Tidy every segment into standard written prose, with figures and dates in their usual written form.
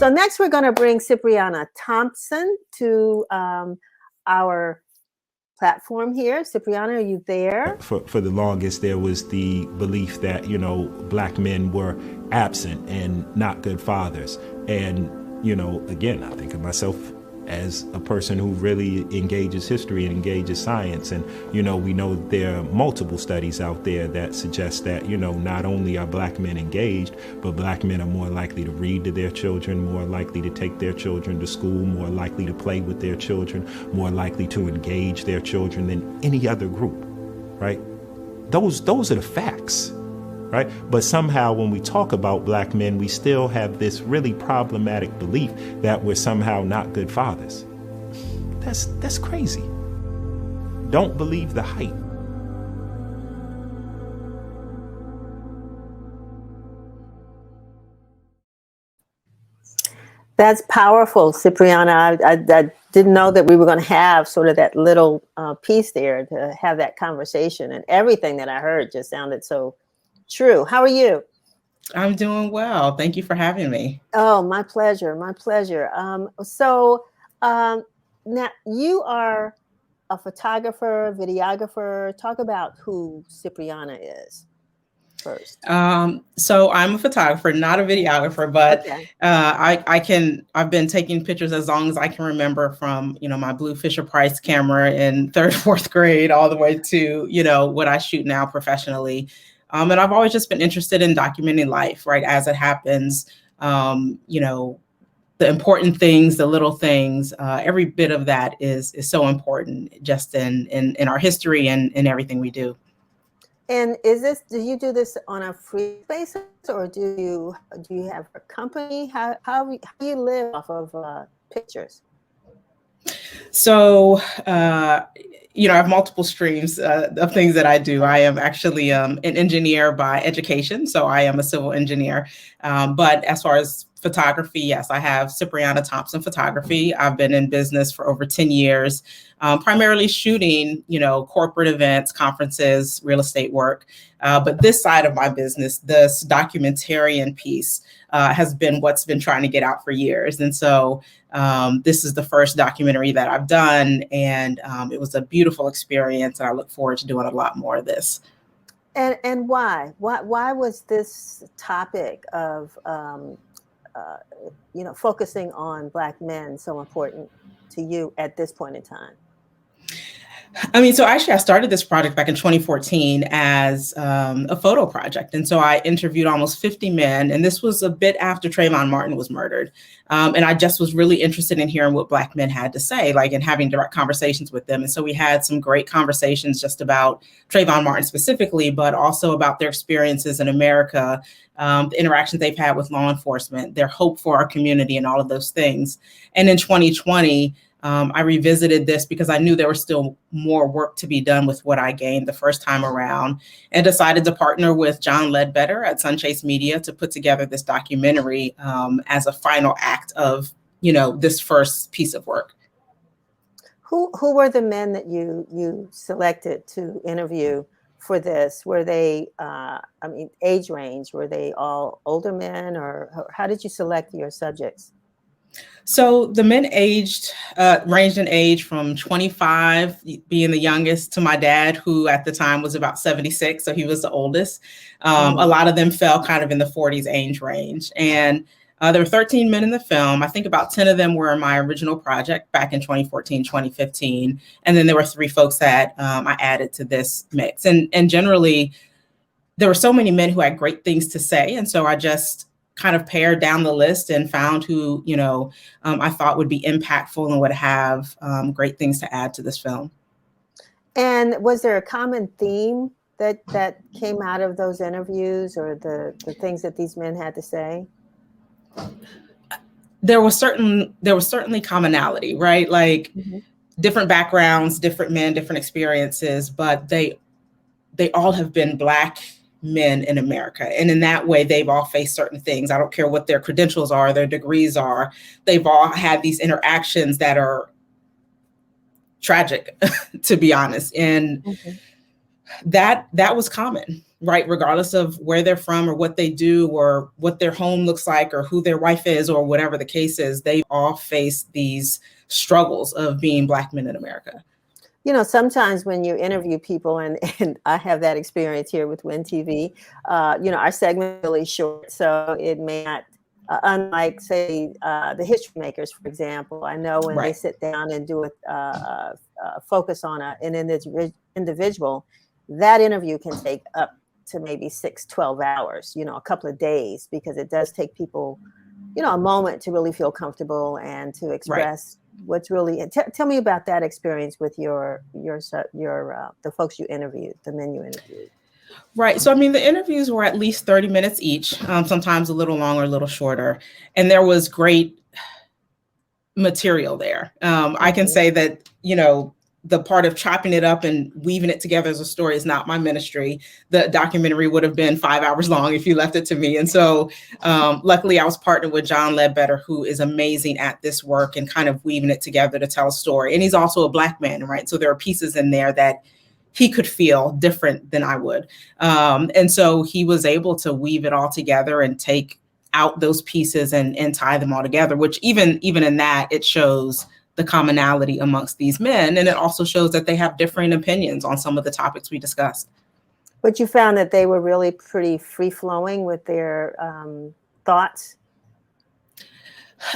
So next we're going to bring Cipriana Thompson to our platform here. Cipriana, are you there? For the longest, there was the belief that, Black men were absent and not good fathers. And, again, I think of myself as a person who really engages history and engages science. And, we know there are multiple studies out there that suggest that, not only are Black men engaged, but Black men are more likely to read to their children, more likely to take their children to school, more likely to play with their children, more likely to engage their children than any other group, right? Those are the facts. Right? But somehow when we talk about Black men, we still have this really problematic belief that we're somehow not good fathers. That's crazy. Don't believe the hype. That's powerful, Cipriana. I didn't know that we were going to have sort of that little piece there to have that conversation, and everything that I heard just sounded so true. How are you? I'm doing well. Thank you for having me. Oh, my pleasure. My pleasure. So now you are a photographer, videographer. Talk about who Cipriana is first. So I'm a photographer, not a videographer, but okay. I've been taking pictures as long as I can remember, from, my blue Fisher-Price camera in 3rd, 4th grade, all the way to, what I shoot now professionally. And I've always just been interested in documenting life, right, as it happens, the important things, the little things, every bit of that is so important just in our history and in everything we do. And do you do this on a free basis, or do you have a company? How do you live off of pictures? So, I have multiple streams of things that I do. I am actually an engineer by education, so I am a civil engineer. But as far as photography, yes, I have Cipriana Thompson Photography. I've been in business for over 10 years, primarily shooting, corporate events, conferences, real estate work. But this side of my business, this documentarian piece, has been what's been trying to get out for years. And so this is the first documentary that I've done, and it was a beautiful experience, and I look forward to doing a lot more of this. And why was this topic of focusing on Black men so important to you at this point in time? So actually I started this project back in 2014 as a photo project. And so I interviewed almost 50 men, and this was a bit after Trayvon Martin was murdered. And I just was really interested in hearing what Black men had to say, and having direct conversations with them. And so we had some great conversations just about Trayvon Martin specifically, but also about their experiences in America, the interactions they've had with law enforcement, their hope for our community, and all of those things. And in 2020, I revisited this because I knew there was still more work to be done with what I gained the first time around, and decided to partner with John Ledbetter at Sunchase Media to put together this documentary as a final act of, this first piece of work. Who were the men that you selected to interview for this? Were they, age range? Were they all older men, or how did you select your subjects? So the men ranged in age from 25, being the youngest, to my dad, who at the time was about 76. So he was the oldest. A lot of them fell kind of in the 40s age range. And there were 13 men in the film. I think about 10 of them were in my original project back in 2014, 2015. And then there were 3 folks that I added to this mix. And generally, there were so many men who had great things to say. And so I just kind of pared down the list and found who, I thought would be impactful and would have great things to add to this film. And was there a common theme that came out of those interviews, or the things that these men had to say? There was certainly commonality, right? Different backgrounds, different men, different experiences, but they all have been Black men in America. And in that way, they've all faced certain things. I don't care what their credentials are, their degrees are. They've all had these interactions that are tragic, to be honest. And that was common. right? Regardless of where they're from or what they do or what their home looks like or who their wife is or whatever the case is, they all face these struggles of being Black men in America. You know, sometimes when you interview people, and I have that experience here with Win TV, you know, our segment is really short, so it may not, unlike, say, the history makers, for example. I know when they Right. sit down and do focus on an individual, that interview can take up to maybe 6, 12 hours, you know, a couple of days, because it does take people, you know, a moment to really feel comfortable and to Right. express what's really. Tell me about that experience with the folks you interviewed, the men you interviewed. Right. So, I mean, the interviews were at least 30 minutes each, sometimes a little longer, a little shorter. And there was great material there. I can say that, you know, the part of chopping it up and weaving it together as a story is not my ministry. The documentary would have been 5 hours long if you left it to me. And so luckily I was partnered with John Ledbetter, who is amazing at this work and kind of weaving it together to tell a story. And he's also a Black man, right? So there are pieces in there that he could feel different than I would. And so he was able to weave it all together and take out those pieces and tie them all together, which even in that, it shows the commonality amongst these men. And it also shows that they have differing opinions on some of the topics we discussed. But you found that they were really pretty free-flowing with their thoughts?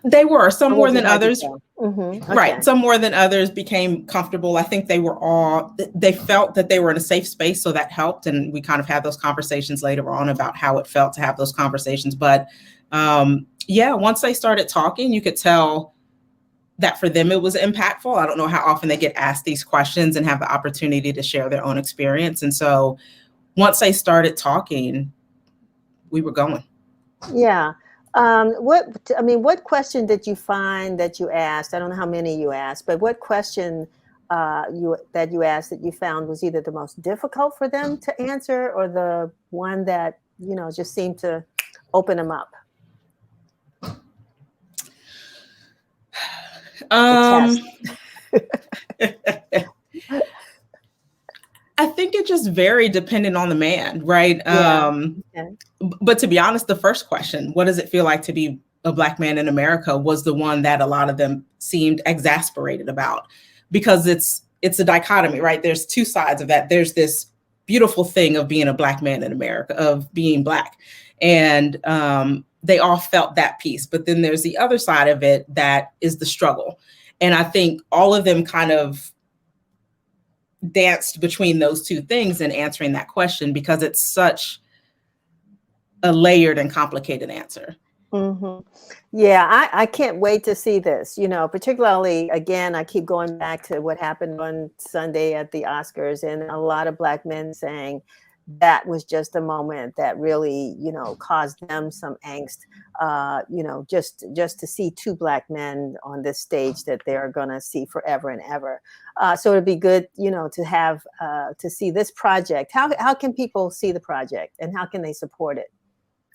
They were, some more than others. Okay. Right. Some more than others became comfortable. I think they felt that they were in a safe space, so that helped. And we kind of had those conversations later on about how it felt to have those conversations. But yeah, once they started talking, you could tell that for them it was impactful. I don't know how often they get asked these questions and have the opportunity to share their own experience. And so once they started talking, we were going. Yeah. What question did you find that you asked? I don't know how many you asked, but what question that you asked that you found was either the most difficult for them to answer or the one that, you know, just seemed to open them up? I think it just varied depending on the man, right? Yeah. Okay. But to be honest, the first question, what does it feel like to be a Black man in America, was the one that a lot of them seemed exasperated about, because it's a dichotomy, right? There's two sides of that. There's this beautiful thing of being a Black man in America, of being Black. And they all felt that piece. But then there's the other side of it that is the struggle. And I think all of them kind of danced between those two things in answering that question, because it's such a layered and complicated answer. Mm-hmm. Yeah, I can't wait to see this, you know, particularly, again, I keep going back to what happened on Sunday at the Oscars, and a lot of Black men saying that was just a moment that really, you know, caused them some angst, you know, just to see two Black men on this stage that they're going to see forever and ever. So it'd be good, you know, to have, to see this project. How can people see the project and how can they support it?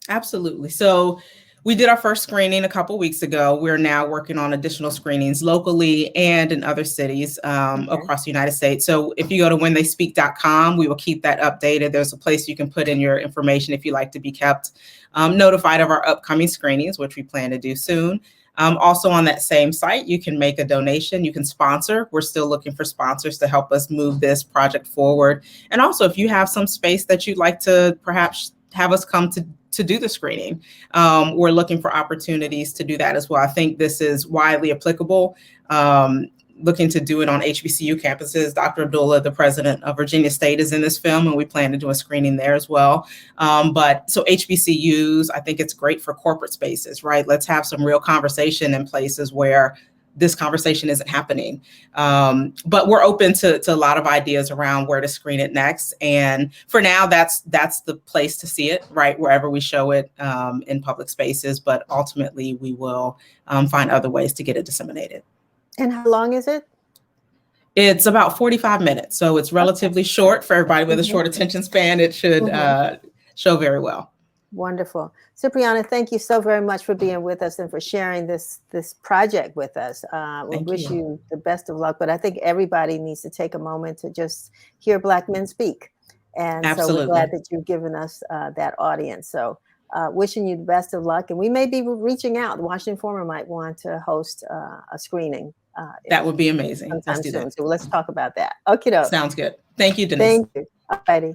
Absolutely. So we did our first screening a couple weeks ago. We're now working on additional screenings locally and in other cities across the United States. So if you go to whentheyspeak.com, we will keep that updated. There's a place you can put in your information if you like to be kept notified of our upcoming screenings, which we plan to do soon. Also on that same site, you can make a donation. You can sponsor. We're still looking for sponsors to help us move this project forward. And also, if you have some space that you'd like to perhaps have us come to do the screening, we're looking for opportunities to do that as well. I think this is widely applicable. Looking to do it on HBCU campuses. Dr. Abdullah, the president of Virginia State, is in this film, and we plan to do a screening there as well. But so HBCUs, I think it's great for corporate spaces, right? Let's have some real conversation in places where this conversation isn't happening. But we're open to a lot of ideas around where to screen it next. And for now, that's the place to see it, right? Wherever we show it in public spaces. But ultimately, we will find other ways to get it disseminated. And how long is it? It's about 45 minutes. So it's relatively short for everybody with a short attention span. It should show very well. Wonderful. Cipriana, thank you so very much for being with us and for sharing this project with us. We wish you the best of luck, but I think everybody needs to take a moment to just hear Black men speak And so we're Absolutely. glad that you've given us that audience. So wishing you the best of luck. And we may be reaching out. The Washington Informer might want to host a screening. That would be amazing. Sometime soon. So let's talk about that. Okay, doke. Sounds good. Thank you, Denise. Thank you. All righty.